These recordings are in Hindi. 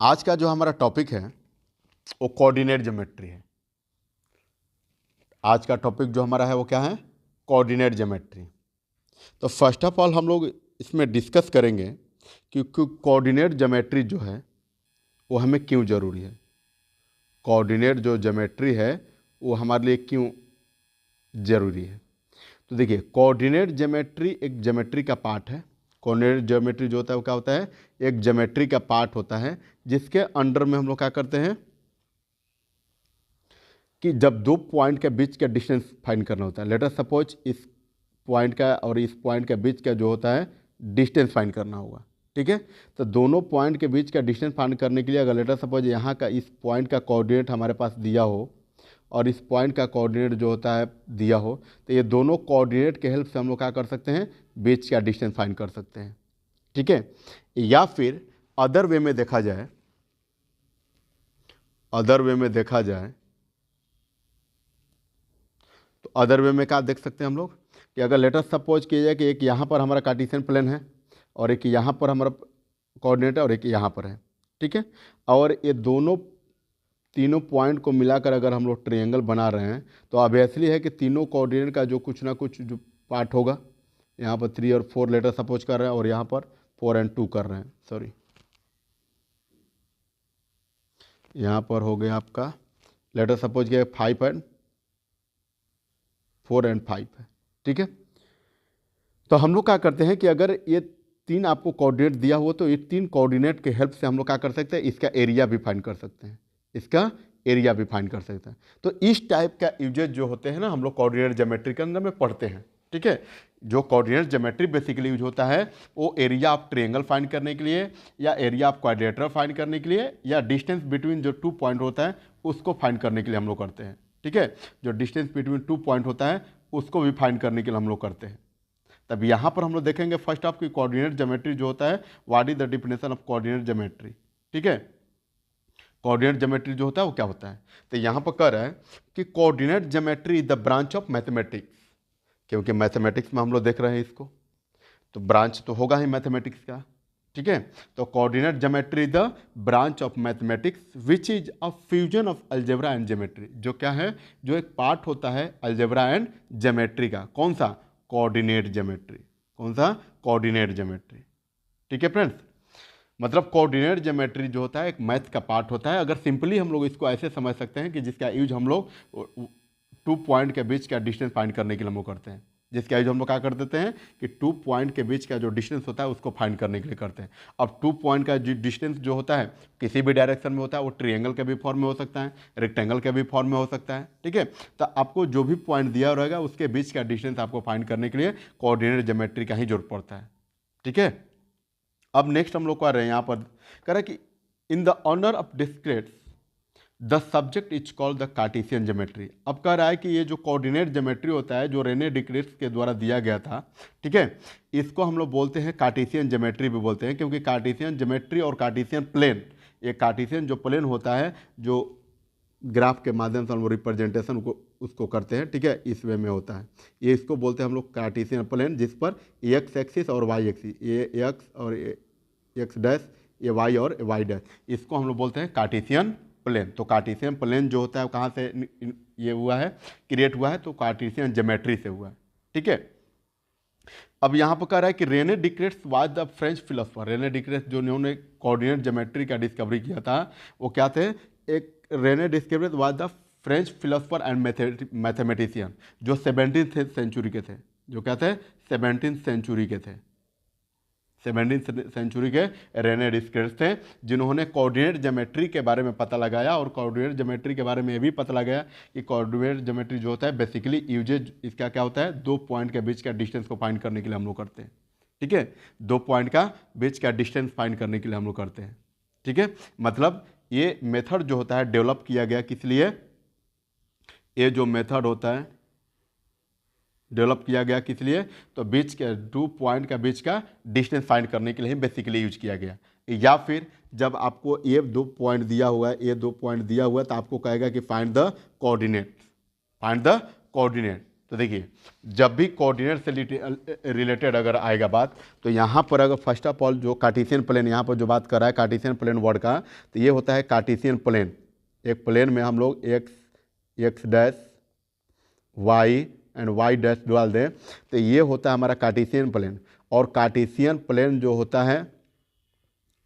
आज का जो हमारा टॉपिक है वो कोऑर्डिनेट ज्योमेट्री है। आज का टॉपिक जो हमारा है वो क्या है? Coordinate geometry. तो फर्स्ट ऑफ ऑल हम लोग इसमें डिस्कस करेंगे कि कोऑर्डिनेट ज्योमेट्री जो है वो हमें क्यों ज़रूरी है। कोऑर्डिनेट जो ज्योमेट्री है वो हमारे लिए क्यों ज़रूरी है। तो देखिए, कोऑर्डिनेट ज्योमेट्री एक ज्योमेट्री का पार्ट है। कोऑर्डिनेट ज्योमेट्री जो होता है वो क्या होता है? एक ज्योमेट्री का पार्ट होता है जिसके अंडर में हम लोग क्या करते हैं कि जब दो पॉइंट के बीच का डिस्टेंस फाइंड करना होता है। लेट अस सपोज इस पॉइंट का और इस पॉइंट के बीच का जो होता है डिस्टेंस फाइंड करना होगा, ठीक है। तो दोनों पॉइंट के बीच का डिस्टेंस फाइंड करने के लिए अगर लेट अस सपोज यहाँ का इस पॉइंट का कोऑर्डिनेट हमारे पास दिया हो और इस पॉइंट का कोऑर्डिनेट जो होता है दिया हो, तो ये दोनों कोऑर्डिनेट के हेल्प से हम लोग क्या कर सकते हैं? बीच का डिस्टेंस फाइंड कर सकते हैं, ठीक है। या फिर अदर वे में देखा जाए, तो अदर वे में क्या देख सकते हैं हम लोग कि अगर लेट अस सपोज किया जाए कि एक यहाँ पर हमारा कार्टेशियन प्लेन है और एक यहाँ पर हमारा कोऑर्डिनेट है और एक यहाँ पर है, ठीक है। और ये तीनों पॉइंट को मिलाकर अगर हम लोग ट्रायंगल बना रहे हैं तो ऑब्वियसली है कि तीनों कोऑर्डिनेट का जो कुछ ना कुछ जो पार्ट होगा, यहाँ पर 3 और 4 लेटर सपोज कर रहे हैं और यहाँ पर 4 और 2 कर रहे हैं, सॉरी यहाँ पर हो गया आपका लेटर सपोज किया 5 और 4 और 5 है, ठीक है। तो हम लोग क्या करते हैं कि अगर ये तीन आपको कोऑर्डिनेट दिया हुआ तो ये तीन कोऑर्डिनेट के हेल्प से हम लोग क्या कर सकते हैं? इसका एरिया भी फाइंड कर सकते हैं, तो इस टाइप का यूजेज जो होते हैं ना, हम लोग कोऑर्डिनेट ज्योमेट्री के अंदर में पढ़ते हैं, ठीक है। जो कोऑर्डिनेट ज्योमेट्री बेसिकली यूज होता है वो एरिया ऑफ ट्रायंगल फाइंड करने के लिए या एरिया ऑफ क्वाड्रिलेटरल फाइंड करने के लिए या डिस्टेंस बिटवीन जो 2 पॉइंट होता है उसको फाइंड करने के लिए हम लोग करते हैं, ठीक है। जो डिस्टेंस बिटवीन 2 पॉइंट होता है उसको भी फाइंड करने के लिए हम लोग करते हैं। तब यहाँ पर हम लोग देखेंगे फर्स्ट ऑफ की कोऑर्डिनेट ज्योमेट्री जो होता है, what is the definition of coordinate geometry, ठीक है। कोऑर्डिनेट ज्योमेट्री जो होता है वो क्या होता है? तो यहाँ पर कह रहा है कि coordinate geometry is the branch of mathematics, क्योंकि मैथमेटिक्स में हम लोग देख रहे हैं इसको, तो ब्रांच तो होगा ही मैथमेटिक्स का, ठीक है। तो coordinate geometry the branch of mathematics which is a fusion of algebra and geometry, जो क्या है? जो एक पार्ट होता है अलजेब्रा एंड ज्योमेट्री का। कौन सा? Coordinate geometry. कौन सा? कोऑर्डिनेट ज्योमेट्री, ठीक है फ्रेंड्स। मतलब कोऑर्डिनेट ज्योमेट्री जो होता है एक मैथ का पार्ट होता है। अगर सिंपली हम लोग इसको ऐसे समझ सकते हैं कि जिसका यूज हम लोग 2 पॉइंट के बीच का डिस्टेंस फाइंड करने के लिए हम लोग करते हैं। जिसका यूज हम लोग क्या कर देते हैं कि 2 पॉइंट के बीच का जो डिस्टेंस होता है उसको फाइंड करने के लिए करते हैं। अब 2 पॉइंट का जो डिस्टेंस जो होता है किसी भी डायरेक्शन में होता है, वो ट्रायंगल के भी फॉर्म में हो सकता है, रेक्टेंगल के भी फॉर्म में हो सकता है, ठीक है। तो आपको जो भी पॉइंट दिया रहेगा उसके बीच का डिस्टेंस आपको फाइंड करने के लिए कोऑर्डिनेट ज्योमेट्री का ही जरूरत पड़ता है, ठीक है। अब नेक्स्ट हम लोग को आ रहे हैं यहाँ पर कह रहा है कि in the honour of Descartes the subject is called the Cartesian geometry. अब कह रहा है कि ये जो कोऑर्डिनेट ज्योमेट्री होता है जो रेने डिक्रिट्स के द्वारा दिया गया था, ठीक है, इसको हम लोग बोलते हैं कार्टेशियन ज्योमेट्री भी बोलते हैं, क्योंकि कार्टेशियन ज्योमेट्री और कार्टेशियन प्लेन, ये कार्टेशियन जो प्लेन होता है जो ग्राफ के माध्यम से हम लोग रिप्रेजेंटेशन को उसको करते हैं, ठीक है, इस वे में होता है। ये इसको बोलते हैं हम लोग कार्टेशियन प्लेन, जिस पर एक्स एक्सिस और वाई एक्सिस, ये एक्स और एक्स डैश, ये वाई और वाई डैश, इसको हम लोग बोलते हैं कार्टेशियन प्लेन। तो कार्टेशियन प्लेन जो होता है कहाँ से ये हुआ है, क्रिएट हुआ है? तो कार्टेशियन ज्योमेट्री से हुआ है, ठीक है। अब यहाँ पर कह रहा है कि Rene Descartes was the French philosopher. Rene Descartes जो उन्होंने कोऑर्डिनेट ज्योमेट्री का डिस्कवरी किया था वो क्या थे? एक Rene Descartes was the French philosopher and mathematician जो 17th सेंचुरी के थे। जो क्या थे? 17th सेंचुरी के थे। 17th सेंचुरी के रेने डिस्क्रिट्स थे जिन्होंने कोऑर्डिनेट ज्योमेट्री के बारे में पता लगाया। और कोऑर्डिनेट ज्योमेट्री के बारे में ये भी पता लगाया कि कोऑर्डिनेट ज्योमेट्री जो होता है बेसिकली यूजेज इसका क्या होता है? 2 पॉइंट के बीच का डिस्टेंस को फाइंड करने के लिए हम लोग करते हैं, ठीक है। 2 पॉइंट का बीच का डिस्टेंस फाइंड करने के लिए हम लोग करते हैं, ठीक है। मतलब ये मेथड जो होता है डेवलप किया गया किस लिए? ये जो मेथड होता है डेवलप किया गया किस लिए? तो बीच के 2 पॉइंट का बीच का डिस्टेंस फाइंड करने के लिए बेसिकली यूज किया गया। या फिर जब आपको ये 2 पॉइंट दिया हुआ है, ये 2 पॉइंट दिया हुआ है, तो आपको कहेगा कि फाइंड द कोऑर्डिनेट, तो देखिए, जब भी कोऑर्डिनेट से रिलेटेड अगर आएगा बात, तो यहाँ पर अगर फर्स्ट ऑफ ऑल जो कार्टेशियन प्लेन यहाँ पर जो बात कर रहा है कार्टेशियन प्लेन वर्ड का, तो ये होता है कार्टेशियन प्लेन। एक प्लेन में हम लोग X dash Y and Y dash डाल दें, तो ये होता है हमारा कार्टेशियन प्लेन। और कार्टेशियन प्लेन जो होता है,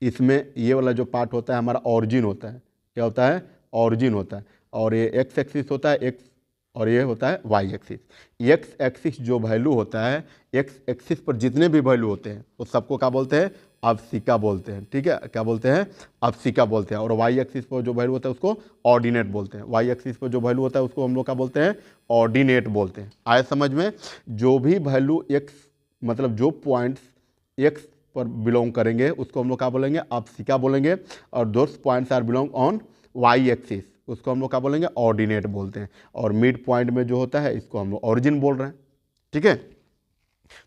इसमें ये वाला जो पार्ट होता है हमारा ऑरिजिन होता है। क्या होता है? ऑरिजिन होता है। और ये एक्स एक्सिस होता है एक्स, और ये होता है वाई एक्सिस। एक्स एक्सिस जो वैल्यू होता है, एक्स एक्सिस पर जितने भी वैल्यू होते हैं उस सबको क्या बोलते हैं? अवशिका बोलते हैं। ठीक है, क्या बोलते हैं? अवशिका बोलते हैं। और वाई एक्सिस पर जो वैल्यू होता है उसको ऑर्डिनेट बोलते हैं। वाई एक्सिस पर जो वैल्यू होता है उसको हम लोग क्या बोलते हैं? ऑर्डिनेट बोलते हैं। आए समझ में? जो भी वैल्यू एक्स, मतलब जो पॉइंट्स एक्स पर बिलोंग करेंगे उसको हम लोग क्या बोलेंगे? अवशिका बोलेंगे। और those points are belong on Y axis, उसको हम लोग क्या बोलेंगे? ऑर्डिनेट बोलते हैं। और मिड पॉइंट में जो होता है इसको हम लोग ऑरिजिन बोल रहे हैं। ठीक है,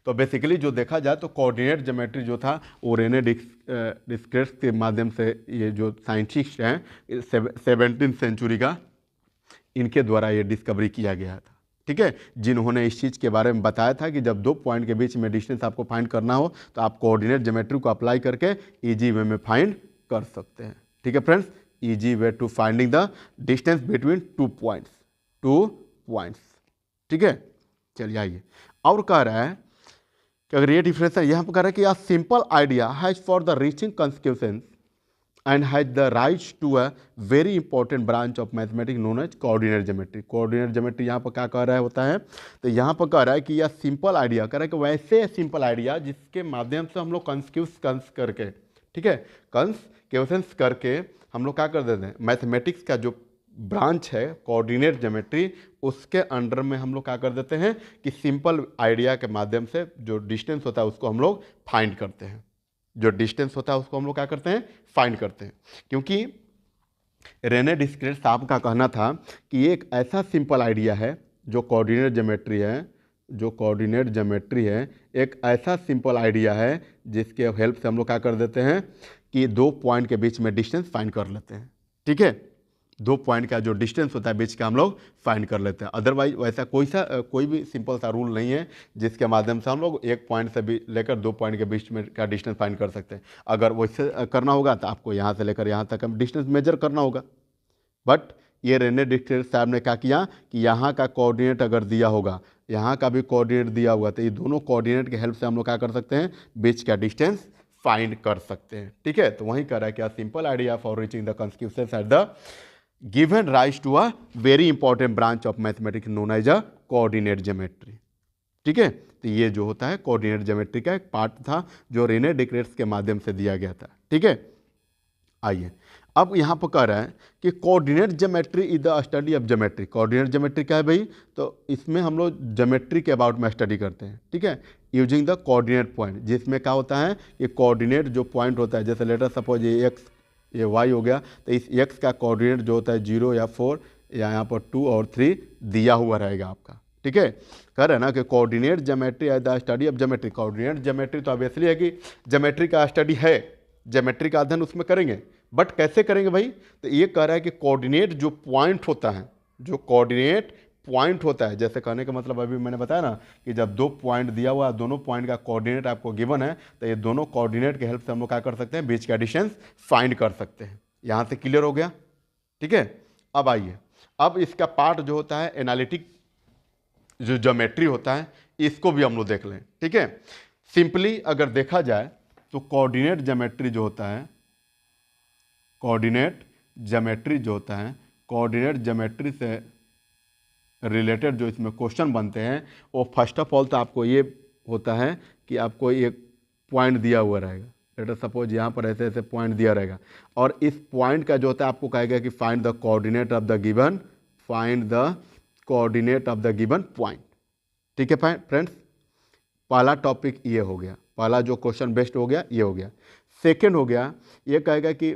तो बेसिकली जो देखा जाए तो कोऑर्डिनेट ज्योमेट्री जो था वो रेने डिस्क्रेट्स के माध्यम से, ये जो साइंटिस्ट हैं 17वीं सेंचुरी का, इनके द्वारा ये डिस्कवरी किया गया था। ठीक है, जिन्होंने इस चीज़ के बारे में बताया था कि जब दो पॉइंट के बीच में डिस्टेंस आपको फाइंड करना हो तो आप कोऑर्डिनेट ज्योमेट्री को अप्लाई करके इजी वे में फाइंड कर सकते हैं। ठीक है friends, easy way to finding the distance between two points. ठीक है, चलिए आइए। और कह रहा है कि अगर ये डिफरेंस है, यहाँ पर कह रहा है कि a simple idea has for the reaching consequence and had the rise to a very important branch of mathematics known as coordinate geometry। Coordinate geometry यहाँ पर क्या कह रहा है होता है, तो यहाँ पर कह रहा है कि यह सिंपल आइडिया, कह रहा है कि वैसे सिंपल आइडिया जिसके माध्यम से हम लोग कंस करके, ठीक है, कंस करके हम लोग क्या कर देते हैं, मैथमेटिक्स का जो ब्रांच है कोऑर्डिनेट ज्योमेट्री, उसके अंडर में हम लोग क्या कर देते हैं कि सिंपल आइडिया के माध्यम से जो डिस्टेंस होता है उसको हम लोग फाइंड करते हैं। जो डिस्टेंस होता है उसको हम लोग क्या करते हैं? फाइंड करते हैं। क्योंकि रेने डिस्क्रेट्स साहब का कहना था कि ये एक ऐसा सिंपल आइडिया है जो कोऑर्डिनेट ज्योमेट्री है, एक ऐसा सिंपल आइडिया है जिसके हेल्प से हम लोग क्या कर देते हैं कि दो पॉइंट के बीच में डिस्टेंस फाइंड कर लेते हैं। ठीक है, दो पॉइंट का जो डिस्टेंस होता है बीच का हम लोग फाइंड कर लेते हैं। अदरवाइज वैसा कोई भी सिंपल सा रूल नहीं है जिसके माध्यम से हम लोग एक पॉइंट से भी लेकर दो पॉइंट के बीच में का डिस्टेंस फाइंड कर सकते हैं। अगर वैसे करना होगा तो आपको यहाँ से लेकर यहाँ तक हम डिस्टेंस मेजर करना होगा। बट ये रेने डिस्क्रेट्स साहब ने क्या किया कि यहाँ का कोऑर्डिनेट अगर दिया होगा, यहाँ का भी कोऑर्डिनेट दिया होगा, तो ये दोनों कोऑर्डिनेट के हेल्प से हम लोग क्या कर सकते हैं? बीच का डिस्टेंस फाइंड कर सकते हैं। ठीक है, तो वहीं कह रहा है क्या simple idea for reaching the consequence at the given rise to a very important branch of mathematics known as a coordinate geometry। ठीक है, तो ये जो होता है कोऑर्डिनेट ज्योमेट्री का एक पार्ट था जो रेने डिस्क्रेट्स के माध्यम से दिया गया था। ठीक है, आइए अब यहाँ पर कह रहा है कि coordinate geometry is the study of geometry. Coordinate geometry क्या है भाई? तो इसमें हम लोग ज्योमेट्री के अबाउट में स्टडी करते हैं। ठीक है, यूजिंग द कोऑर्डिनेट पॉइंट, जिसमें क्या होता है कि कोऑर्डिनेट जो पॉइंट होता है, जैसे लेटर सपोज ये एक्स ये वाई हो गया, तो इस एक्स का कोऑर्डिनेट जो होता है 0 या 4 या यहाँ पर 2 और 3 दिया हुआ रहेगा आपका। ठीक है, कह रहे हैं ना कि coordinate geometry as the study of geometry. Coordinate geometry तो ऑब्वियसली है कि ज्योमेट्री का स्टडी है, ज्योमेट्री का अध्ययन उसमें करेंगे, बट कैसे करेंगे भाई? तो ये कह रहा है कि कोऑर्डिनेट जो पॉइंट होता है, जो कोऑर्डिनेट पॉइंट होता है, जैसे कहने का मतलब अभी मैंने बताया ना कि जब दो पॉइंट दिया हुआ है, दोनों पॉइंट का कोऑर्डिनेट आपको गिवन है, तो ये दोनों कोऑर्डिनेट के हेल्प से हम लोग क्या कर सकते हैं? बीच का डिस्टेंस फाइंड कर सकते हैं। यहाँ से क्लियर हो गया? ठीक है, अब आइए, अब इसका पार्ट जो होता है एनालिटिक जो ज्योमेट्री होता है, इसको भी हम लोग देख लें। ठीक है, सिंपली अगर देखा जाए तो कोऑर्डिनेट ज्योमेट्री जो होता है, कोऑर्डिनेट ज्योमेट्री से रिलेटेड जो इसमें क्वेश्चन बनते हैं वो फर्स्ट ऑफ ऑल तो आपको ये होता है कि आपको एक पॉइंट दिया हुआ रहेगा। लेट अस सपोज यहाँ पर ऐसे ऐसे पॉइंट दिया रहेगा, और इस पॉइंट का जो होता है आपको कहेगा कि find the coordinate of the given point. ठीक है फ्रेंड्स, पहला टॉपिक ये हो गया, पहला जो क्वेश्चन बेस्ड हो गया ये हो गया। सेकेंड हो गया, ये कहेगा कि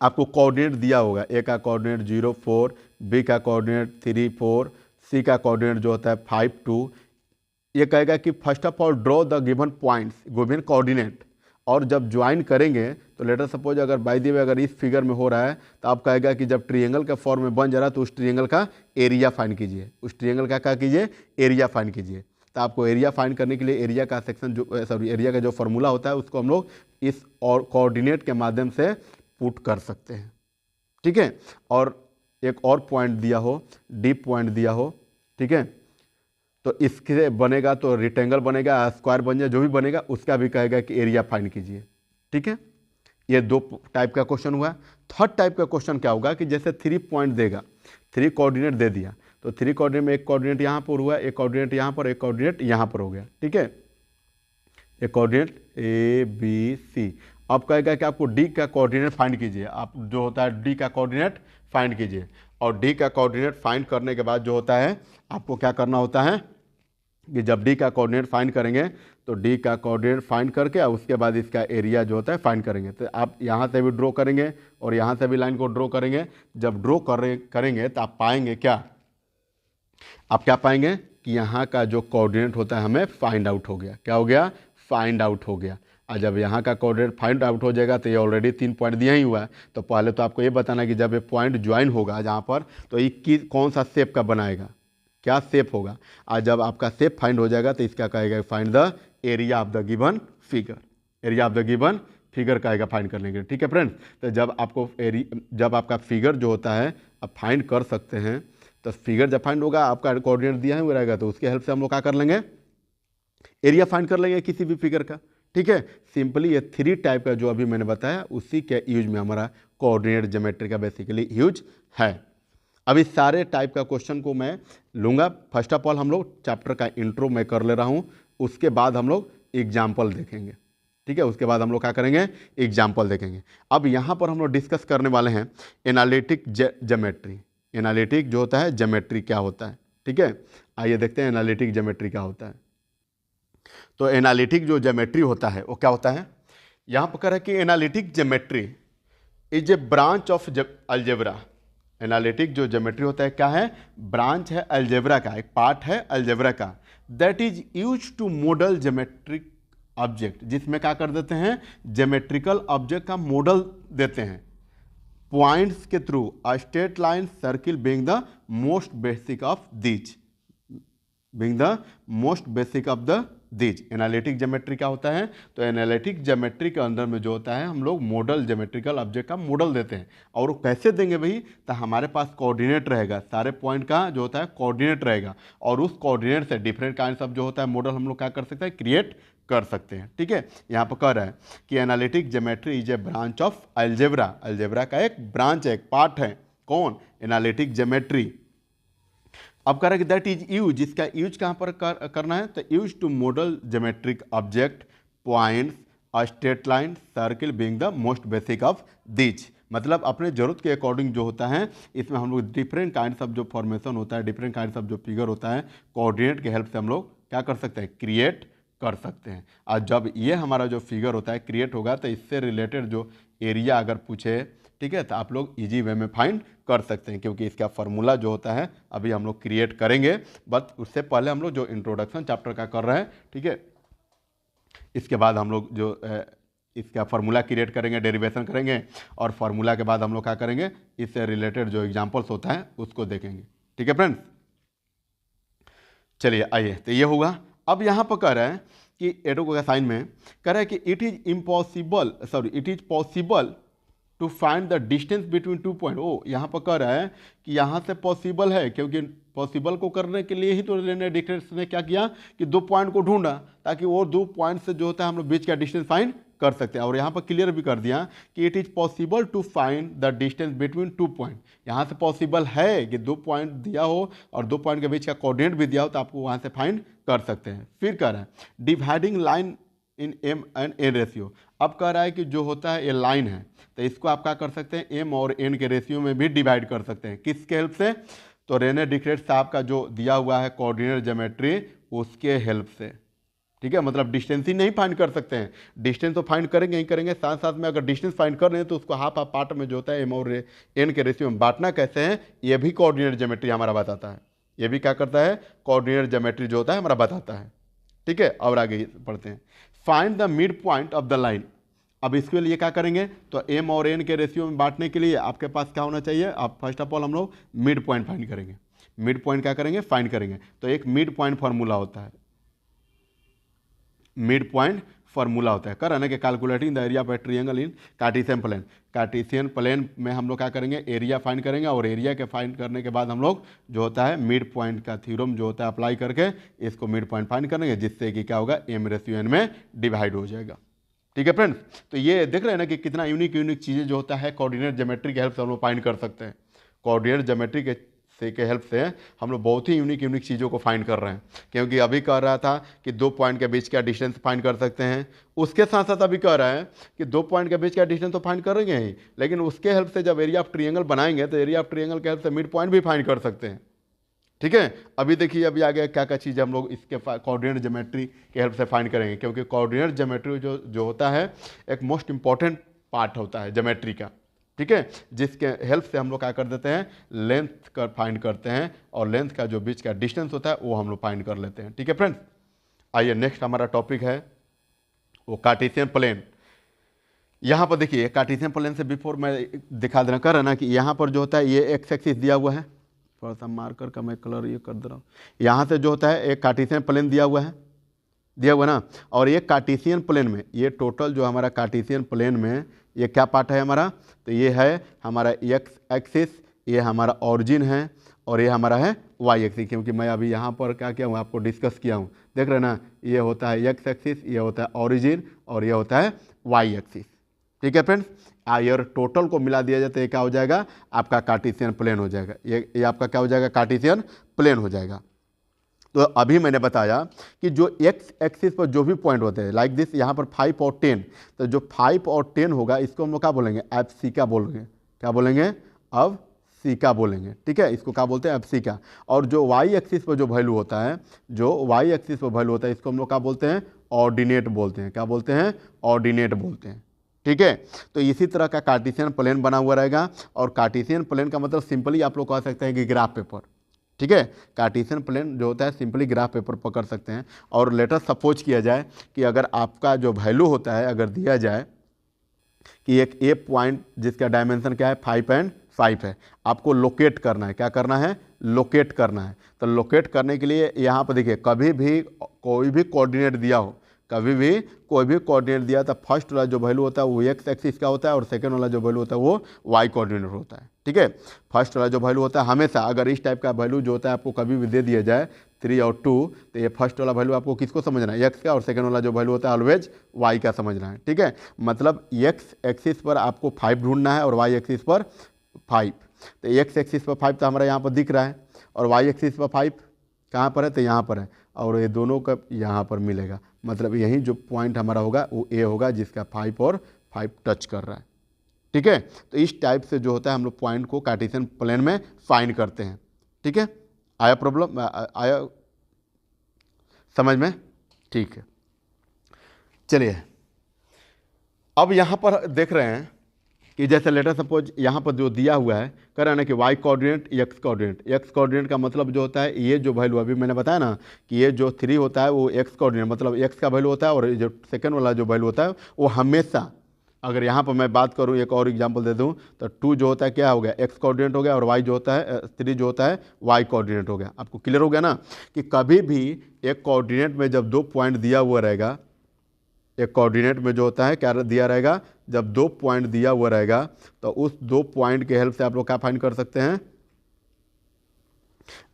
आपको कोऑर्डिनेट दिया होगा, ए का कोऑर्डिनेट 0 4, बी का कोऑर्डिनेट 3 4, सी का कोऑर्डिनेट जो होता है 5 2। ये कहेगा कि first of all draw the given points, given coordinate और जब ज्वाइन करेंगे तो लेटर सपोज अगर बाय द वे अगर इस फिगर में हो रहा है तो आप कहेगा कि जब ट्रायंगल का फॉर्म में बन जा रहा है तो उस ट्रायंगल का एरिया फाइंड कीजिए, उस ट्रायंगल का क्या कीजिए, एरिया फाइंड कीजिए। तो आपको एरिया फाइंड करने के लिए एरिया का सेक्शन जो सॉरी एरिया का जो फॉर्मूला होता है उसको हम लोग इस और कोऑर्डिनेट के माध्यम से पुट कर सकते हैं, ठीक है। और एक और पॉइंट दिया हो, डीप पॉइंट दिया हो, ठीक है, तो इसके बनेगा तो रेक्टेंगल बनेगा, स्क्वायर बन जाए, जो भी बनेगा उसका भी कहेगा कि एरिया फाइंड कीजिए, ठीक है। ये 2 टाइप का क्वेश्चन हुआ। थर्ड टाइप का क्वेश्चन क्या होगा कि जैसे 3 पॉइंट देगा, 3 कोऑर्डिनेट दे दिया, तो 3 कोऑर्डिनेट में एक कोऑर्डिनेट यहाँ पर हुआ, एक कोऑर्डिनेट यहाँ पर, एक कोऑर्डिनेट यहाँ पर हो गया, ठीक है, एक कोऑर्डिनेट ABC। अब कहेगा कि आपको डी का कोऑर्डिनेट फाइंड कीजिए, आप जो होता है डी का कोऑर्डिनेट फाइंड कीजिए। और डी का कोऑर्डिनेट फाइंड करने के बाद जो होता है आपको क्या करना होता है कि जब डी का कोऑर्डिनेट फाइंड करेंगे तो डी का कोऑर्डिनेट फाइंड करके और उसके बाद इसका एरिया जो होता है फाइंड करेंगे। तो आप यहाँ से भी ड्रॉ करेंगे और यहाँ से भी लाइन को ड्रॉ करेंगे। जब ड्रॉ करेंगे तो आप पाएंगे क्या, आप क्या पाएंगे कि यहाँ का जो कोऑर्डिनेट होता है हमें फाइंड आउट हो गया। क्या हो गया, फाइंड आउट हो गया। और जब यहाँ का कोऑर्डिनेट फाइंड आउट हो जाएगा तो ये ऑलरेडी 3 पॉइंट दिया ही हुआ है, तो पहले तो आपको ये बताना कि जब ये पॉइंट ज्वाइन होगा जहाँ पर तो ये कौन सा शेप का बनाएगा, क्या शेप होगा। और जब आपका शेप फाइंड हो जाएगा तो इसका कहेगा find the area of the given figure, area of the given figure कहेगा फाइंड करने के लिए, ठीक है फ्रेंड्स। तो जब आपका फिगर जो होता है आप फाइंड कर सकते हैं, तो फिगर जब फाइंड होगा आपका कोऑर्डिनेट दिया हुआ रहेगा तो उसके हेल्प से हम लोग क्या कर लेंगे, एरिया फाइंड कर लेंगे किसी भी फिगर का, ठीक है। सिंपली ये 3 टाइप का जो अभी मैंने बताया उसी के यूज में हमारा कोऑर्डिनेट ज्योमेट्री का बेसिकली यूज है। अब इस सारे टाइप का क्वेश्चन को मैं लूँगा। फर्स्ट ऑफ ऑल हम लोग चैप्टर का इंट्रो मैं कर ले रहा हूँ, उसके बाद हम लोग एग्जाम्पल देखेंगे, ठीक है। उसके बाद हम लोग क्या करेंगे, एग्जाम्पल देखेंगे। अब यहाँ पर हम लोग डिस्कस करने वाले हैं एनालिटिक ज्योमेट्री। एनालिटिक जो होता है ज्योमेट्री क्या होता है, ठीक है। आइए देखते हैं एनालिटिक ज्योमेट्री क्या होता है। तो एनालिटिक जो ज्योमेट्री होता है वो क्या होता है, यहाँ पर कह रहा है कि analytic geometry is a branch of algebra. Analytic जो ज्योमेट्री होता है क्या है, ब्रांच है अलजेब्रा का, एक पार्ट है अलजेब्रा का, that is use to model geometric object, जिसमें क्या कर देते हैं, ज्योमेट्रिकल ऑब्जेक्ट का मॉडल देते हैं पॉइंट्स के through, a straight line, circle being the most basic of these, being the most basic of the these. Analytic geometry क्या होता है, तो एनालिटिक ज्योमेट्री के अंदर में जो होता है हम लोग मॉडल ज्योमेट्रिकल ऑब्जेक्ट का मॉडल देते हैं। और वो कैसे देंगे भाई, तो हमारे पास कोऑर्डिनेट रहेगा, सारे पॉइंट का जो होता है कोऑर्डिनेट रहेगा, और उस कोऑर्डिनेट से डिफरेंट काइंड्स ऑफ जो होता है मॉडल हम लोग क्या कर सकते हैं, क्रिएट कर सकते हैं, ठीक है। यहाँ पर कह रहा है कि analytic geometry is a branch of algebra, algebra का एक ब्रांच है, एक पार्ट है, कौन, एनालिटिक ज्योमेट्री। अब कह रहा है कि दैट इज यूज, जिसका यूज कहाँ पर करना है, तो use to model geometric object, points, a straight line, circle being the most basic of these. मतलब अपने जरूरत के अकॉर्डिंग जो होता है इसमें हम लोग डिफरेंट काइंड्स ऑफ जो फॉर्मेशन होता है, डिफरेंट काइंड्स ऑफ जो फिगर होता है, कोऑर्डिनेट के हेल्प से हम लोग क्या कर सकते हैं, क्रिएट कर सकते हैं। और जब ये हमारा जो फिगर होता है क्रिएट होगा तो इससे रिलेटेड जो एरिया अगर पूछे, ठीक है, तो आप लोग इजी वे में फाइंड कर सकते हैं, क्योंकि इसका फार्मूला जो होता है अभी हम लोग क्रिएट करेंगे, बट उससे पहले हम लोग जो इंट्रोडक्शन चैप्टर का कर रहे हैं, ठीक है, इसके बाद हम लोग जो इसका फार्मूला क्रिएट करेंगे, डेरिवेशन करेंगे, और फार्मूला के बाद हम लोग क्या करेंगे, इससे रिलेटेड जो एग्जाम्पल्स होता है उसको देखेंगे, ठीक है फ्रेंड्स। चलिए आइए, तो ये होगा। अब यहाँ पर कह रहा है कि एडो का साइन में कह रहा है कि it is possible to find the distance between 2 point. ओ यहाँ पर कह रहा है कि यहाँ से पॉसिबल है, क्योंकि पॉसिबल को करने के लिए ही तो रेने डिस्टेंस ने क्या किया कि 2 पॉइंट को ढूंढा, ताकि वो 2 पॉइंट से जो होता है हम लोग बीच का डिस्टेंस फाइंड कर सकते हैं। और यहाँ पर क्लियर भी कर दिया कि it is possible to find the distance between 2 point. यहाँ से पॉसिबल है कि 2 पॉइंट दिया हो और 2 पॉइंट के बीच का कोऑर्डिनेट भी दिया हो, तो आपको वहाँ से फाइंड कर सकते हैं। फिर कह रहा है dividing line in M and N ratio. अब कह रहा है कि जो होता है ये लाइन है, तो इसको आप क्या कर सकते हैं, एम और एन के रेशियो में भी डिवाइड कर सकते हैं। किसके हेल्प से, तो रेने डिक्रेट साहब का जो दिया हुआ है कोऑर्डिनेट ज्योमेट्री, उसके हेल्प से, ठीक है। मतलब डिस्टेंस ही नहीं फाइंड कर सकते हैं, डिस्टेंस तो फाइंड करेंगे ही करेंगे, साथ साथ में अगर डिस्टेंस फाइंड कर रहे हैं तो उसको हाफ हाफ पार्ट में जो होता है एम और एन के रेशियो में बांटना कैसे है, ये भी कोऑर्डिनेट ज्योमेट्री हमारा बताता है। ये भी क्या करता है, कोऑर्डिनेट ज्योमेट्री जो होता है हमारा बताता है, ठीक है। और आगे पढ़ते हैं, find the mid point of the line. अब इसके लिए क्या करेंगे, तो m और n के रेशियो में बांटने के लिए आपके पास क्या होना चाहिए, आप फर्स्ट ऑफ ऑल हम लोग मिड पॉइंट फाइंड करेंगे। मिड पॉइंट क्या करेंगे, फाइंड करेंगे। तो एक मिड पॉइंट फार्मूला होता है, मिड पॉइंट फार्मूला होता है, कर ना कि calculating the area of a triangle in Cartesian plane. Cartesian plane में हम लोग क्या करेंगे, एरिया फाइंड करेंगे, और एरिया के फाइंड करने के बाद हम लोग जो होता है मिड पॉइंट का थ्योरम जो होता है अप्लाई करके इसको मिड पॉइंट फाइंड करेंगे, जिससे कि क्या होगा, m/n में डिवाइड हो जाएगा। ठीक है फ्रेंड्स, तो ये देख रहे हैं ना कि कितना यूनिक यूनिक चीज़ें जो होता है कोऑर्डिनेट ज्योमेट्री की हेल्प से हम लोग फाइंड कर सकते हैं। कोऑर्डिनेट ज्योमेट्री के हेल्प से हम लोग बहुत ही यूनिक यूनिक चीज़ों को फाइंड कर रहे हैं। क्योंकि अभी कह रहा था कि 2 पॉइंट के बीच का डिस्टेंस फाइंड कर सकते हैं, उसके साथ साथ अभी कह रहा है कि 2 पॉइंट के बीच का डिस्टेंस तो फाइंड करेंगे ही, लेकिन उसके हेल्प से जब एरिया ऑफ ट्रायंगल बनाएंगे तो एरिया ऑफ ट्रायंगल के हेल्प से मिड पॉइंट भी फाइंड कर सकते हैं। ठीक है, अभी देखिए अभी आगे क्या क्या चीज़ हम लोग इसके कोऑर्डिनेट ज्योमेट्री के हेल्प से फाइंड करेंगे। क्योंकि कोऑर्डिनेट ज्योमेट्री जो होता है एक मोस्ट इंपॉर्टेंट पार्ट होता है ज्योमेट्री का। ठीक है, जिसके हेल्प से हम लोग क्या कर देते हैं, लेंथ का फाइंड करते हैं, और लेंथ का जो बीच का डिस्टेंस होता है वो हम लोग फाइंड कर लेते हैं। ठीक है फ्रेंड्स, आइए नेक्स्ट हमारा टॉपिक है वो कार्टेशियन प्लेन। यहाँ पर देखिए कार्टेशियन प्लेन से बिफोर मैं दिखा देना कर रहा ना कि यहाँ पर जो होता है ये एक्स एक्सिस दिया हुआ है, थोड़ा सा मार्कर का मैं कलर ये कर दे रहा हूँ। यहाँ से जो होता है एक कार्टेशियन प्लेन दिया हुआ है ना, और ये कार्टेशियन प्लेन में ये टोटल जो हमारा कार्टेशियन प्लेन में ये क्या पार्ट है हमारा, तो ये है हमारा एक्स एक्सिस, ये हमारा ऑरिजिन है, और ये हमारा है वाई एक्सिस। क्योंकि मैं अभी यहाँ पर क्या किया हूँ, आपको डिस्कस किया हूँ, देख रहे ना, ये होता है एक्स एक्सिस, ये होता है ऑरिजिन, और ये होता है वाई एक्सिस। ठीक है फ्रेंड्स, आयर टोटल को मिला दिया जाए तो ये क्या हो जाएगा, आपका कार्टेशियन प्लेन हो जाएगा। ये आपका क्या हो जाएगा, कार्टेशियन प्लेन हो जाएगा। तो अभी मैंने बताया कि जो एक्स एक्सिस पर जो भी पॉइंट होते हैं लाइक दिस, यहाँ पर 5 और 10, तो जो 5 और 10 होगा इसको हम लोग क्या बोलेंगे, एब्सिका बोलेंगे। क्या बोलेंगे, एब्सिका बोलेंगे। ठीक है, इसको क्या बोलते हैं, एब्सिका। और जो वाई एक्सिस पर जो वैल्यू होता है, जो वाई एक्सिस पर वैल्यू होता है इसको हम लोग क्या बोलते हैं, ऑर्डिनेट बोलते हैं। क्या बोलते हैं, ऑर्डिनेट बोलते हैं। ठीक है, तो इसी तरह का कार्टेशियन प्लेन बना हुआ रहेगा। और कार्टेशियन प्लेन का मतलब सिंपली आप लोग कह सकते हैं कि ग्राफ पेपर। ठीक है, कार्टेशियन प्लेन जो होता है सिंपली ग्राफ पेपर पकड़ सकते हैं। और लेटर सपोज किया जाए कि अगर आपका जो वैल्यू होता है अगर दिया जाए कि एक ए पॉइंट जिसका डायमेंशन क्या है 5 और 5 है, आपको लोकेट करना है। क्या करना है, लोकेट करना है। तो लोकेट करने के लिए यहाँ पर देखिए कभी भी कोई भी कोऑर्डिनेट दिया हो, कभी भी कोई भी कोऑर्डिनेट दिया तो फर्स्ट वाला जो वैल्यू होता है वो एक्स एक्सिस का होता है, और सेकंड वाला जो वैल्यू होता है वो वाई कोऑर्डिनेट होता है। ठीक है, फर्स्ट वाला जो वैल्यू होता है हमेशा, अगर इस टाइप का वैल्यू जो होता है आपको कभी भी दे दिया जाए 3 और 2, तो ये फर्स्ट वाला वैल्यू आपको किसको समझना है, एक्स का, और सेकंड वाला जो वैल्यू होता है ऑलवेज वाई का समझना है। ठीक है, मतलब एक्स एक्सिस पर आपको 5 ढूंढना है और वाई एक्सिस पर 5। तो एक्स एक्सिस पर 5 तो हमारा यहाँ पर दिख रहा है, और वाई एक्सिस पर 5 कहाँ पर है, तो यहाँ पर है, और ये दोनों का यहाँ पर मिलेगा। मतलब यही जो पॉइंट हमारा होगा वो ए होगा जिसका 5 और 5 टच कर रहा है। ठीक है, तो इस टाइप से जो होता है हम लोग पॉइंट को कार्टेशियन प्लेन में फाइंड करते हैं। ठीक है, आया प्रॉब्लम, आया समझ में? ठीक है, चलिए अब यहाँ पर देख रहे हैं कि जैसे लेटर सपोज यहाँ पर जो दिया हुआ है कह रहा है ना कि Y coordinate X coordinate. X coordinate का मतलब जो होता है ये जो वैल्यू अभी मैंने बताया ना कि ये जो 3 होता है वो एक्स कोऑर्डिनेट मतलब एक्स का वैल्यू होता है, और जो सेकंड वाला जो वैल्यू होता है वो हमेशा, अगर यहाँ पर मैं बात करूँ एक और एग्जांपल दे दूँ तो 2 जो होता है क्या हो गया, एक्स कोऑर्डिनेट हो गया, और वाई जो होता है 3 जो होता है वाई कोऑर्डिनेट हो गया। आपको क्लियर हो गया ना कि कभी भी एक कोऑर्डिनेट में जब 2 पॉइंट दिया हुआ रहेगा, एक कोऑर्डिनेट में जो होता है क्या दिया रहेगा, जब 2 पॉइंट दिया हुआ रहेगा तो उस 2 पॉइंट के हेल्प से आप लोग क्या फाइंड कर सकते हैं,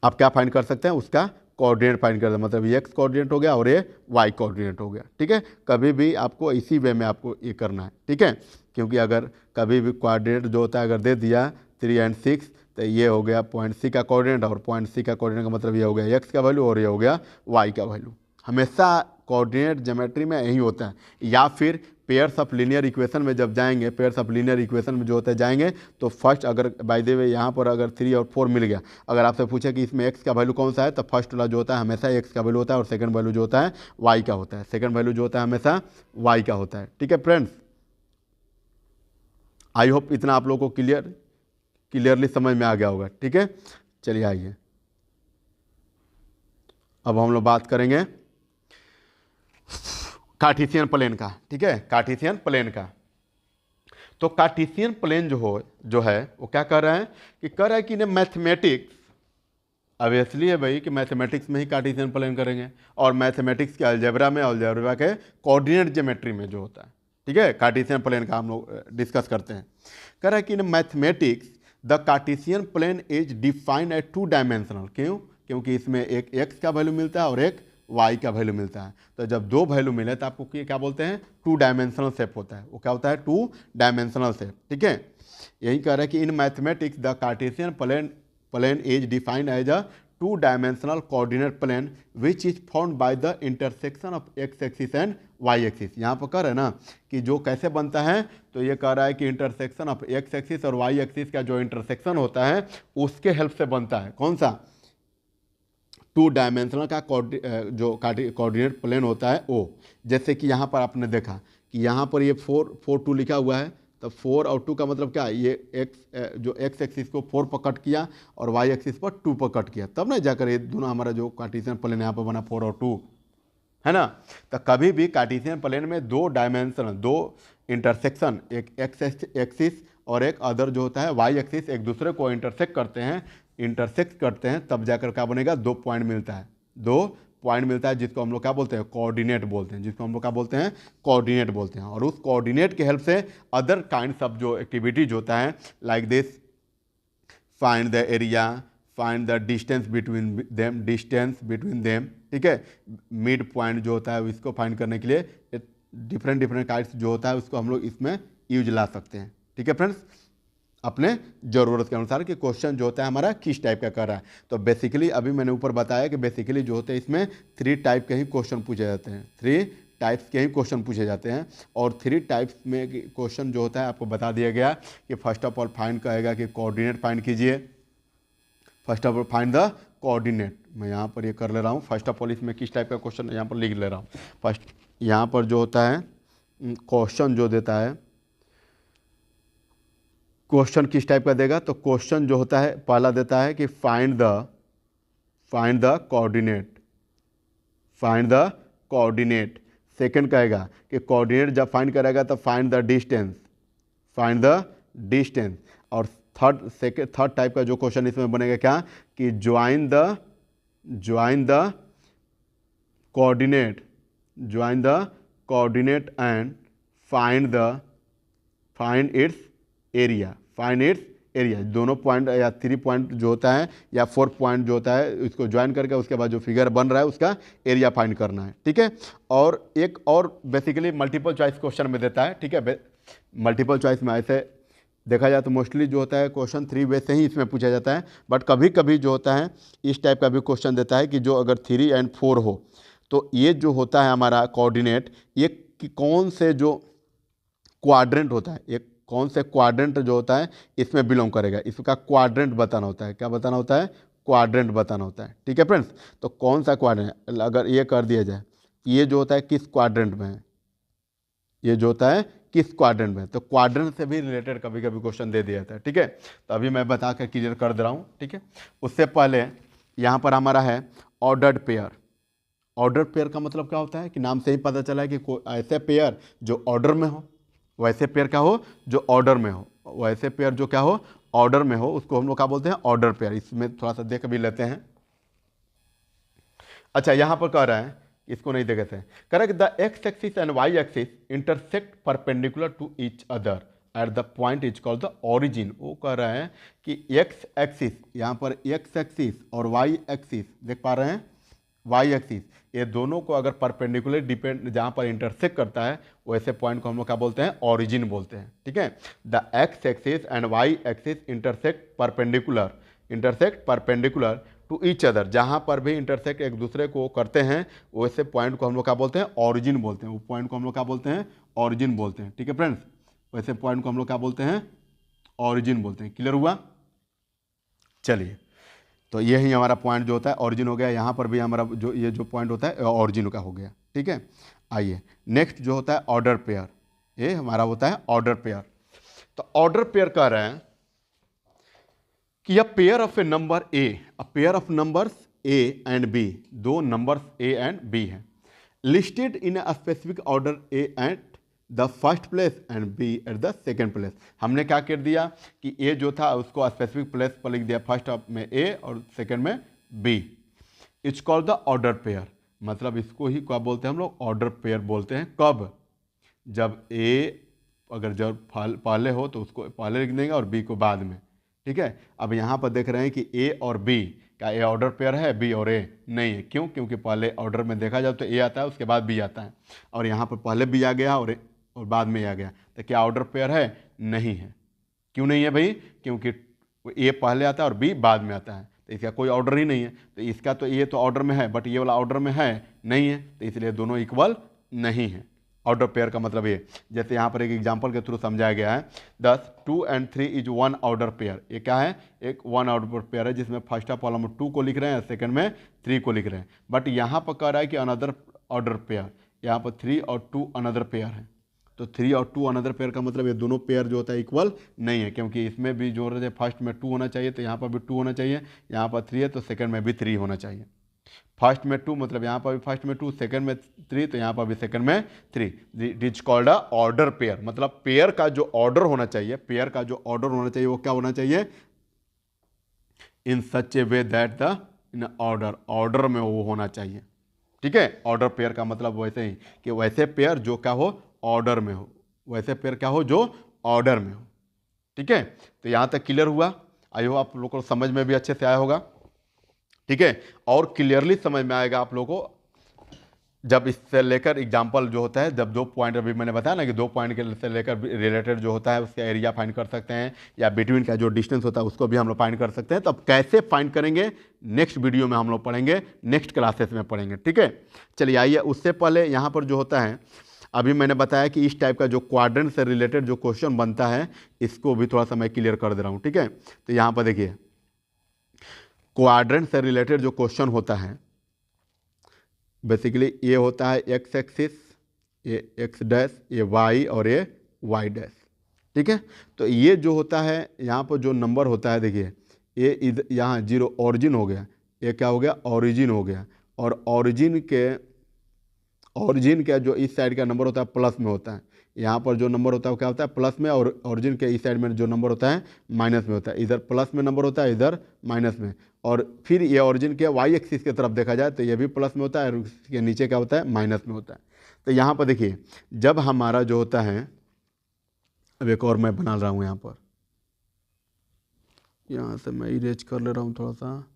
आप क्या फाइंड कर सकते हैं, उसका कोऑर्डिनेट फाइंड कर सकते हैं। मतलब ये एक्स कोऑर्डिनेट हो गया और ये वाई कोऑर्डिनेट हो गया। ठीक है, कभी भी आपको इसी वे में आपको ये करना है। ठीक है, क्योंकि अगर कभी भी कोऑर्डिनेट जो होता है अगर दे दिया 3 और 6 तो ये हो गया पॉइंट सी का कोऑर्डिनेट, और पॉइंट सी का कोऑर्डिनेट का मतलब ये हो गया एक्स का वैल्यू, और ये हो गया वाई का वैल्यू। हमेशा कोऑर्डिनेट ज्योमेट्री में यही होता है। या फिर पेयर्स ऑफ लीनियर इक्वेशन में जब जाएंगे, पेयर्स ऑफ लीनियर इक्वेशन में जो होता है जाएंगे तो फर्स्ट अगर बाय द वे यहाँ पर अगर 3 और 4 मिल गया, अगर आपसे पूछे कि इसमें एक्स का वैल्यू कौन सा है तो फर्स्ट वाला जो होता है हमेशा एक्स का वैल्यू होता है, और सेकंड वैल्यू जो होता है वाई का होता है। सेकंड वैल्यू जो होता है हमेशा वाई का होता है। ठीक है फ्रेंड्स, आई होप इतना आप लोगों को क्लियरली समझ में आ गया होगा। ठीक है, चलिए आइए अब हम लोग बात करेंगे कार्टेशियन प्लेन का। ठीक है, कार्टेशियन प्लेन का। तो कार्टेशियन प्लेन जो है वो क्या कर रहा है कि कह रहा है कि मैथमेटिक्स, ऑब्वियसली है भाई कि मैथमेटिक्स में ही कार्टेशियन प्लेन करेंगे, और मैथमेटिक्स के अलजेब्रा में, अलजेब्रा के कोऑर्डिनेट ज्योमेट्री में जो होता है, ठीक है, कार्टेशियन प्लेन का हम लोग डिस्कस करते हैं। कह रहा है कि in mathematics the Cartesian plane is defined as 2 dimensional. क्यों? क्योंकि इसमें एक एक्स का वैल्यू मिलता है और एक वाई का वैल्यू मिलता है। तो जब 2 वैल्यू मिले तो आपको क्या बोलते हैं? 2 डायमेंशनल शेप होता है। वो क्या होता है? 2 डायमेंशनल शेप, ठीक है। यही कह रहा है कि in mathematics the Cartesian plane is defined as a 2 dimensional coordinate plane which is found by the intersection of X axis and Y axis. यहाँ पर कह रहे हैं ना कि जो कैसे बनता है, तो ये कह रहा है कि इंटरसेक्शन ऑफ एक्स एक्सिस और वाई एक्सिस का जो इंटरसेक्शन होता है उसके हेल्प से बनता है। कौन सा? 2 डायमेंशनल का जो कोऑर्डिनेट प्लेन होता है वो। जैसे कि यहाँ पर आपने देखा कि यहाँ पर ये 4 2 लिखा हुआ है, तो 4 और 2 का मतलब क्या है? ये एक्स जो एक्स एक्सिस को 4 पर कट किया और वाई एक्सिस पर 2 पर कट किया, तब ना जाकर ये दोनों हमारा जो कार्टेशियन प्लेन यहाँ पर बना 4 और 2, है ना। तो कभी भी कार्टेशियन प्लेन में 2 डायमेंशन, 2 इंटरसेक्शन, एक एक्स एक्सिस और एक अदर जो होता है वाई एक्सिस, एक दूसरे को इंटरसेक्ट करते हैं, तब जाकर क्या बनेगा? 2 पॉइंट मिलता है, 2 पॉइंट मिलता है, जिसको हम लोग क्या बोलते हैं? कोऑर्डिनेट बोलते हैं, जिसको हम लोग क्या बोलते हैं? कोऑर्डिनेट बोलते हैं। और उस कोऑर्डिनेट की हेल्प से अदर काइंड्स ऑफ जो एक्टिविटीज होता है like this, find the area, find the distance between them, ठीक है। मिड पॉइंट जो होता है इसको फाइंड करने के लिए डिफरेंट काइंड्स जो होता है उसको हम लोग इसमें यूज ला सकते हैं, ठीक है फ्रेंड्स, अपने ज़रूरत के अनुसार कि क्वेश्चन जो होता है हमारा किस टाइप का कर रहा है। तो बेसिकली अभी मैंने ऊपर बताया कि बेसिकली जो होते हैं इसमें 3 टाइप के ही क्वेश्चन पूछे जाते हैं, 3 टाइप्स के ही क्वेश्चन पूछे जाते हैं। और 3 टाइप्स में क्वेश्चन जो होता है आपको बता दिया गया कि फर्स्ट ऑफ ऑल फाइंड कहेगा कि कोऑर्डिनेट फाइंड कीजिए। First of all find the coordinate. मैं यहाँ पर ये कर ले रहा हूँ। फर्स्ट ऑफ ऑल इसमें किस टाइप का क्वेश्चन यहाँ पर लिख ले रहा हूँ। फर्स्ट यहाँ पर जो होता है क्वेश्चन जो देता है, क्वेश्चन किस टाइप का देगा? तो क्वेश्चन जो होता है पहला देता है कि फाइंड द कोऑर्डिनेट। सेकंड कहेगा कि कोऑर्डिनेट जब फाइंड करेगा तो फाइंड द डिस्टेंस। और थर्ड टाइप का जो क्वेश्चन इसमें बनेगा क्या? कि join the coordinate and find its area. दोनों पॉइंट या 3 पॉइंट जो होता है या 4 पॉइंट जो होता है इसको ज्वाइन करके उसके बाद जो फिगर बन रहा है उसका एरिया फाइंड करना है, ठीक है। और एक और बेसिकली मल्टीपल चॉइस क्वेश्चन में देता है, ठीक है। मल्टीपल चॉइस में ऐसे देखा जाए तो मोस्टली जो होता है क्वेश्चन 3 वे से ही इसमें पूछा जाता है, बट कभी कभी जो होता है इस टाइप का भी क्वेश्चन देता है कि जो अगर 3 और 4 हो तो ये जो होता है हमारा कोऑर्डिनेट, ये कि कौन से जो क्वाड्रेंट होता है, एक कौन से क्वाड्रेंट जो होता है इसमें बिलोंग करेगा, इसका क्वाड्रेंट बताना होता है। क्या बताना होता है? क्वाड्रेंट बताना होता है, ठीक है फ्रेंड्स। तो कौन सा क्वाड्रेंट, अगर ये कर दिया जाए ये जो होता है किस क्वाड्रेंट में है, ये जो होता है किस क्वाड्रेंट में, तो क्वाड्रेंट से भी रिलेटेड कभी कभी क्वेश्चन दे दिया जाता है, ठीक है। तो अभी मैं बता कर क्लियर कर दे रहा हूँ, ठीक है। उससे पहले यहाँ पर हमारा है ऑर्डर्ड पेयर। ऑर्डर्ड पेयर का मतलब क्या होता है कि नाम से ही पता चला है कि ऐसे पेयर जो ऑर्डर में हो, वैसे पेयर क्या हो जो ऑर्डर में हो, वैसे पेयर जो क्या हो ऑर्डर में हो, उसको हम लोग क्या बोलते हैं? Order pair. इसमें थोड़ा सा देख भी लेते हैं। अच्छा, यहां पर कह रहा है, इसको नहीं देखे थे, कह रहा है कि the X axis and Y axis intersect perpendicular to each other at the point is called the origin. वो कह रहा है कि एक्स एक्सिस, यहाँ पर एक्स एक्सिस और वाई एक्सिस देख पा रहे हैं, वाई एक्सिस, ये दोनों को अगर परपेंडिकुलर डिपेंड जहाँ पर इंटरसेक्ट करता है वैसे पॉइंट को हम लोग क्या बोलते हैं? ओरिजिन बोलते हैं, ठीक है। The X axis and Y axis intersect perpendicular to each other. जहाँ पर भी इंटरसेक्ट एक दूसरे को करते हैं वैसे पॉइंट को हम लोग क्या बोलते हैं? ओरिजिन बोलते हैं। वो पॉइंट को हम लोग क्या बोलते हैं? ओरिजिन बोलते हैं, ठीक है फ्रेंड्स। वैसे पॉइंट को हम लोग क्या बोलते हैं? ओरिजिन बोलते हैं। क्लियर हुआ? चलिए, तो ये ही हमारा पॉइंट जो होता है ओरिजिन हो गया। यहाँ पर भी हमारा जो ये जो पॉइंट होता है ओरिजिन का हो गया, ठीक है। आइए नेक्स्ट जो होता है ऑर्डर पेयर। ये हमारा होता है ऑर्डर पेयर। तो ऑर्डर पेयर कह रहे हैं कि a pair of a number A, a pair of numbers A and B, 2 numbers A and B हैं, listed in a specific order A at the first place and B at the second place. हमने क्या कर दिया कि ए जो था उसको स्पेसिफिक प्लेस पर लिख दिया, फर्स्ट में ए और सेकेंड में B. It's called the order pair, मतलब इसको ही क्या बोलते हैं हम लोग, ऑर्डर पेयर बोलते हैं। कब? जब ए अगर जब पहले हो तो उसको पहले लिख देंगे और बी को बाद में, ठीक है। अब यहाँ पर देख रहे हैं कि ए और बी, क्या ए ऑर्डर पेयर है? बी और ए नहीं है। क्यों? क्योंकि पहले ऑर्डर में देखा जाए तो ए आता है, उसके बाद बी आता है, और यहाँ पर पहले बी आ गया और बाद में आ गया, तो क्या ऑर्डर पेयर है? नहीं है। क्यों नहीं है भाई? क्योंकि ए पहले आता है और बी बाद में आता है, तो इसका कोई ऑर्डर ही नहीं है। तो इसका तो ये तो ऑर्डर में है, बट ये वाला ऑर्डर में है नहीं है, तो इसलिए दोनों इक्वल नहीं है। ऑर्डर पेयर का मतलब ये, जैसे यहाँ पर एक एग्जांपल के थ्रू समझाया गया है, 10 2 and 3 is one order pair. ये क्या है? एक वन ऑर्डर पेयर है, जिसमें फर्स्ट ऑफ ऑल हम 2 को लिख रहे हैं, सेकंड में 3 को लिख रहे हैं। बट यहाँ पर कह रहा है कि अनदर ऑर्डर पेयर, यहाँ पर 3 और 2 अनदर पेयर है। तो 3 और 2 अनदर पेयर का मतलब ये दोनों पेयर जो होता है इक्वल नहीं है, क्योंकि इसमें भी जो रहते फर्स्ट में 2 होना चाहिए, तो यहाँ पर भी 2 होना चाहिए, यहाँ पर 3 है तो सेकंड में भी 3 होना चाहिए। फर्स्ट में 2 मतलब यहाँ पर भी फर्स्ट में 2, सेकंड में 3, तो यहाँ पर भी सेकंड में 3। It is called a order pair, मतलब पेयर का जो ऑर्डर होना चाहिए, पेयर का जो ऑर्डर होना चाहिए वो क्या होना चाहिए? In such a way that the in order में वो होना चाहिए, ठीक है। ऑर्डर पेयर का मतलब वैसे ही कि वैसे पेयर जो क्या हो, ऑर्डर में हो, वैसे पेयर क्या हो जो ऑर्डर में हो, ठीक है। तो यहाँ तक क्लियर हुआ? आई हो आप लोगों को समझ में भी अच्छे से आया होगा, ठीक है। और क्लियरली समझ में आएगा आप लोगों को जब इससे लेकर एग्जाम्पल जो होता है, जब 2 पॉइंट अभी मैंने बताया ना कि 2 पॉइंट के से लेकर रिलेटेड जो होता है उसका एरिया फाइंड कर सकते हैं, या बिटवीन का जो डिस्टेंस होता है उसको भी हम लोग फाइंड कर सकते हैं। तो अब कैसे फाइंड करेंगे नेक्स्ट वीडियो में हम लोग पढ़ेंगे, नेक्स्ट क्लासेस में पढ़ेंगे, ठीक है। चलिए आइए, उससे पहले यहाँ पर जो होता है, अभी मैंने बताया कि इस टाइप का जो क्वाड्रेंट से रिलेटेड जो क्वेश्चन बनता है, इसको भी थोड़ा सा मैं क्लियर कर दे रहा हूँ, ठीक है। तो यहाँ पर देखिए, क्वाड्रेंट से रिलेटेड जो क्वेश्चन होता है, बेसिकली ये होता है एक्स एक्सिस, ये एक्स डैश, ये वाई और ये वाई डैश, ठीक है। तो ये जो होता है यहाँ पर जो नंबर होता है, देखिए ये यहाँ 0 ऑरिजिन हो गया, ये क्या हो गया? ऑरिजिन हो गया। और ऑरिजिन का जो इस साइड का नंबर होता है प्लस में होता है, यहाँ पर जो नंबर होता है वो क्या होता है? प्लस में। और ऑरिजिन के इस साइड में जो नंबर होता है माइनस में होता है, इधर प्लस में नंबर होता है, इधर माइनस में। और फिर ये ऑरिजिन के वाई एक्सिस की तरफ देखा जाए तो ये भी प्लस में होता है, और इसके नीचे क्या होता है? माइनस में होता है। तो यहाँ पर देखिए, जब हमारा जो होता है, अब एक और मैं बना रहा हूँ यहाँ पर, यहाँ से मैं इरेज कर ले रहा हूँ थोड़ा सा,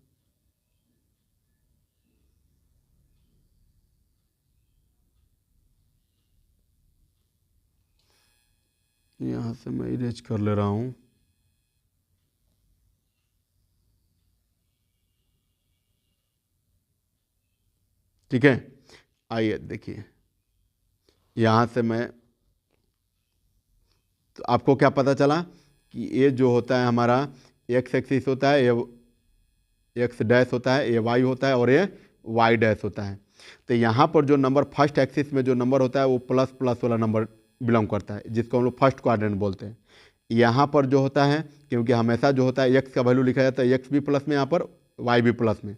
यहाँ से मैं इरेज कर ले रहा हूँ। ठीक है, आइए देखिए, यहाँ से मैं, तो आपको क्या पता चला कि ये जो होता है हमारा एक्स एक्सिस होता है, ये एक्स डैश होता है, ये वाई होता है और ये वाई डैश होता है। तो यहाँ पर जो नंबर फर्स्ट एक्सिस में जो नंबर होता है वो प्लस प्लस वाला नंबर बिलोंग करता है, जिसको हम लोग फर्स्ट क्वाड्रेंट बोलते हैं। यहाँ पर जो होता है, क्योंकि हमेशा जो होता है एक्स का वैल्यू लिखा जाता है, एक्स भी प्लस में, यहाँ पर वाई भी प्लस में।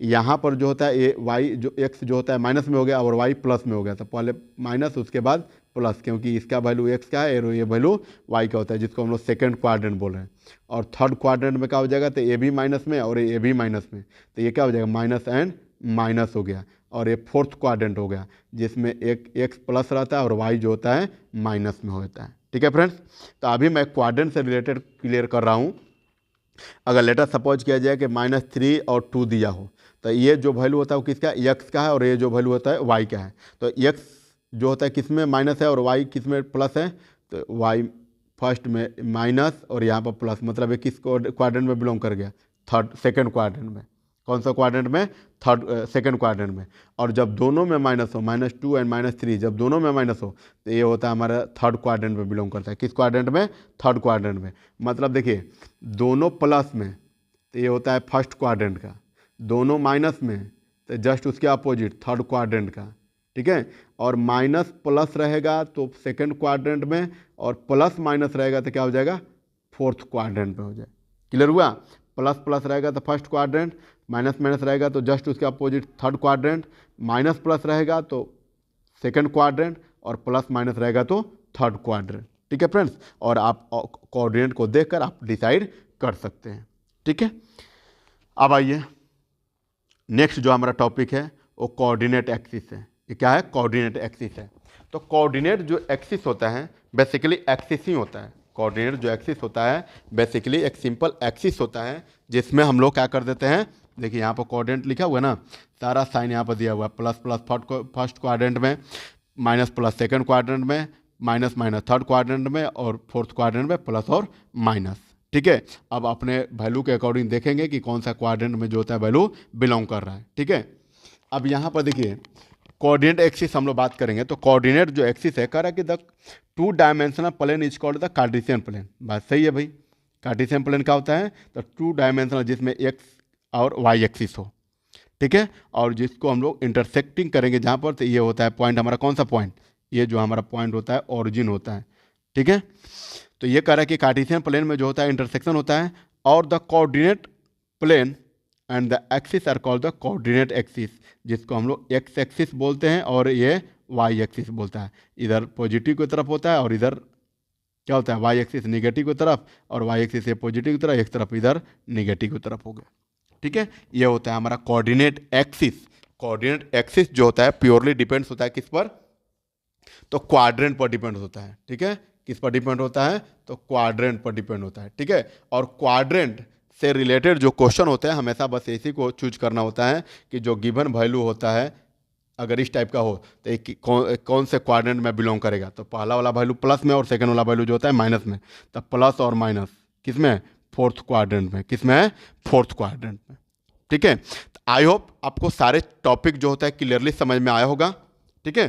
यहाँ पर जो होता है ये वाई जो एक्स जो होता है माइनस में हो गया और वाई प्लस में हो गया, तो पहले माइनस उसके बाद प्लस, क्योंकि इसका वैल्यू एक्स का है और ये वैल्यू वाई का होता है, जिसको हम लोग सेकंड क्वाड्रेंट बोल रहे हैं। और थर्ड क्वाड्रेंट में क्या हो जाएगा? तो ये भी माइनस में और ये भी माइनस में, तो ये क्या हो जाएगा? माइनस एंड माइनस हो गया। और ये फोर्थ क्वाड्रेंट हो गया, जिसमें एक एक्स प्लस रहता है और वाई जो होता है माइनस में होता है। ठीक है फ्रेंड्स, तो अभी मैं क्वाड्रेंट से रिलेटेड क्लियर कर रहा हूँ। अगर लेटर सपोज किया जाए कि -3 और 2 दिया हो, तो ये जो वैल्यू होता है वो किसका? एक्स का है, और ये जो वैल्यू होता है वाई का है। तो एक्स जो होता है किस में माइनस है और वाई किस में प्लस है? तो वाई फर्स्ट में माइनस और यहाँ पर प्लस, मतलब ये किस क्वाड्रेंट में बिलोंग कर गया? थर्ड सेकंड क्वाड्रेंट में। कौन सा क्वाड्रेंट में? सेकंड क्वाड्रेंट में। और जब दोनों में माइनस हो, -2 एंड -3, जब दोनों में माइनस हो तो ये होता है हमारा थर्ड क्वाड्रेंट में बिलोंग करता है। किस क्वाड्रेंट में? थर्ड क्वाड्रेंट में। मतलब देखिए, दोनों प्लस में तो ये होता है फर्स्ट क्वाड्रेंट का, दोनों माइनस में तो जस्ट उसके अपोजिट थर्ड क्वाड्रेंट का। ठीक है, और माइनस प्लस रहेगा तो सेकंड क्वाड्रेंट में, और प्लस माइनस रहेगा तो क्या हो जाएगा? फोर्थ क्वाड्रेंट में हो जाए। क्लियर हुआ? प्लस प्लस रहेगा तो फर्स्ट क्वाड्रेंट, माइनस माइनस रहेगा तो जस्ट उसके opposite third quadrant, minus plus रहेगा तो सेकंड क्वाड्रेंट, और प्लस माइनस रहेगा तो थर्ड क्वाड्रेंट। ठीक है फ्रेंड्स, और आप कोऑर्डिनेट को देखकर आप डिसाइड कर सकते हैं। ठीक है, अब आइए नेक्स्ट जो हमारा टॉपिक है वो कोऑर्डिनेट एक्सिस है। ये क्या है? कोऑर्डिनेट एक्सिस है। तो कोऑर्डिनेट जो एक्सिस होता है बेसिकली एक्सिस ही होता है। कोऑर्डिनेट जो एक्सिस होता है बेसिकली एक सिंपल एक्सिस होता है जिसमें हम लोग क्या कर देते हैं, देखिए यहाँ पर कोऑर्डिनेट लिखा हुआ है ना, सारा साइन यहाँ पर दिया हुआ है, प्लस प्लस फर्स्ट क्वाड्रेंट में, माइनस प्लस सेकंड क्वाड्रेंट में, माइनस माइनस थर्ड क्वाड्रेंट में, और फोर्थ क्वाड्रेंट में प्लस और माइनस। ठीक है, अब अपने वैल्यू के अकॉर्डिंग देखेंगे कि कौन सा क्वाड्रेंट में जो होता है वैल्यू बिलोंग कर रहा है। ठीक है, अब यहाँ पर देखिए कोऑर्डिनेट एक्सिस हम लोग बात करेंगे तो कोऑर्डिनेट जो एक्सिस है कह रहा है कि the 2 dimensional plane is called the Cartesian plane. बात सही है भाई। कार्टेशियन प्लेन क्या होता है? तो 2 डायमेंशनल जिसमें एक्स और वाई एक्सिस हो। ठीक है, और जिसको हम लोग इंटरसेक्टिंग करेंगे जहाँ पर, तो ये होता है पॉइंट हमारा, कौन सा पॉइंट? ये जो हमारा पॉइंट होता है ओरिजिन होता है। ठीक है, तो ये कह रहा है कि कार्टेशियन प्लेन में जो होता है इंटरसेक्शन होता है, और the coordinate plane and the axis are called the coordinate axis, जिसको हम लोग एक्स एक्सिस बोलते हैं और ये वाई एक्सिस बोलता है। इधर पॉजिटिव की तरफ होता है और इधर क्या होता है? वाई एक्सिस निगेटिव की तरफ, और वाई एक्सिस ये पॉजिटिव की तरफ, एक तरफ इधर निगेटिव की तरफ हो गया। ठीक है, ये होता है हमारा कोऑर्डिनेट एक्सिस। कोऑर्डिनेट एक्सिस जो होता है प्योरली डिपेंड्स होता है किस पर? तो क्वाड्रेंट पर डिपेंड होता है। ठीक है, किस पर डिपेंड होता है? तो क्वाड्रेंट पर डिपेंड होता है। ठीक है, और क्वाड्रेंट से रिलेटेड जो क्वेश्चन होते हैं हमेशा बस इसी को चूज करना होता है कि जो गिवन वैल्यू होता है अगर इस टाइप का हो तो एक कौन से क्वाड्रेंट में बिलोंग करेगा। तो पहला वाला वैल्यू प्लस में और सेकंड वाला वैल्यू जो होता है माइनस में। तो प्लस और माइनस किस में? फोर्थ क्वाड्रेंट में। किस में है? फोर्थ क्वाड्रेंट में। ठीक है, आई होप आपको सारे टॉपिक जो होता है क्लियरली समझ में आया होगा। ठीक है,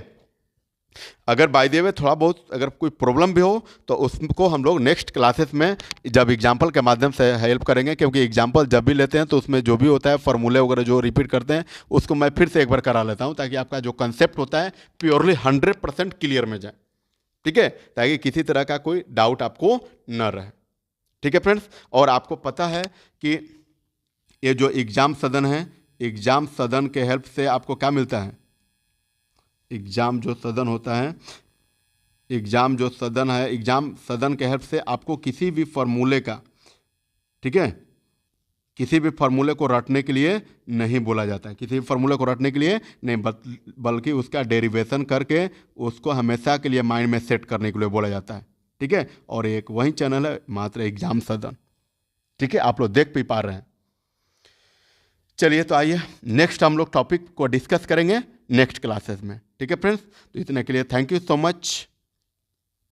अगर बाय द वे थोड़ा बहुत अगर कोई प्रॉब्लम भी हो तो उसको हम लोग नेक्स्ट क्लासेस में जब एग्जांपल के माध्यम से हेल्प करेंगे, क्योंकि एग्जांपल जब भी लेते हैं तो उसमें जो भी होता है फॉर्मूले वगैरह जो रिपीट करते हैं उसको मैं फिर से एक बार करा लेता हूं ताकि आपका जो कंसेप्ट होता है प्योरली 100% क्लियर में जाए। ठीक है, ताकि किसी तरह का कोई डाउट आपको न रहे। ठीक है फ्रेंड्स, और आपको पता है कि ये जो एग्जाम सदन है, एग्जाम सदन के हेल्प से आपको क्या मिलता है? एग्जाम जो सदन होता है, एग्जाम जो सदन है, एग्जाम सदन के हेल्प से आपको किसी भी फॉर्मूले का, ठीक है, किसी भी फॉर्मूले को रटने के लिए नहीं बोला जाता है। किसी भी फॉर्मूले को रटने के लिए नहीं, बल्कि उसका डेरिवेशन करके उसको हमेशा के लिए माइंड में सेट करने के लिए बोला जाता है। ठीक है, और एक वही चैनल है मात्र एग्जाम सदन। ठीक है, आप लोग देख भी पा रहे हैं। चलिए तो आइए नेक्स्ट हम लोग टॉपिक को डिस्कस करेंगे नेक्स्ट क्लासेस में। ठीक है फ्रेंड्स, तो इतने के लिए थैंक यू सो मच।